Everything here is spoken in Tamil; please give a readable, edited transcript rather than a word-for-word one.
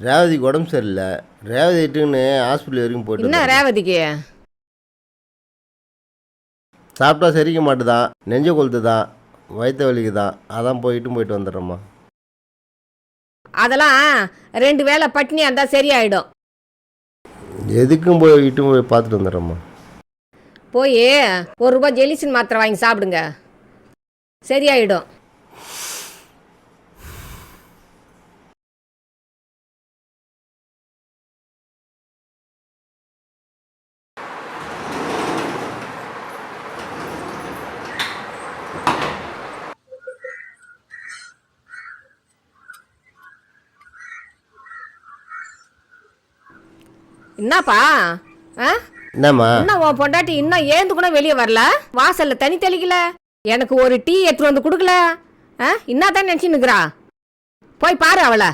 ரேவதிக்கு உடம்பு சரியில்லை. ரேவதி இட்டுன்னு ஹாஸ்பிட்டல் வரைக்கும் போயிட்டு என்ன வந்தேன். ரேவதிக்கு? சாப்பிட்டா செரிக்க மாட்டுதான், நெஞ்ச கொளுத்து தான், வயிற்று வலிக்கு தான். அதான் போயிட்டு வந்துடுறேம்மா. அதெல்லாம் 2 வேளை பட்னியாக இருந்தால் சரியாயிடும். எதுக்கும் போய் பார்த்துட்டு வந்துடுறேம்மா. போய் ₹1 ஜெலிசின் மாத்திரை வாங்கி சாப்பிடுங்க, சரியாயிடும். என்னப்பா? என்னம்மா? இன்னும் உன் பொண்டாட்டி இன்னும் ஏந்து கூட வெளியே வரல, வாசல்ல தண்ணி தெளிக்கல, எனக்கு ஒரு டீ எடுத்துட்டு வந்து கொடுக்கல. என்னதான் நினைச்சு நிக்கிறா? போய் பாரு அவளை.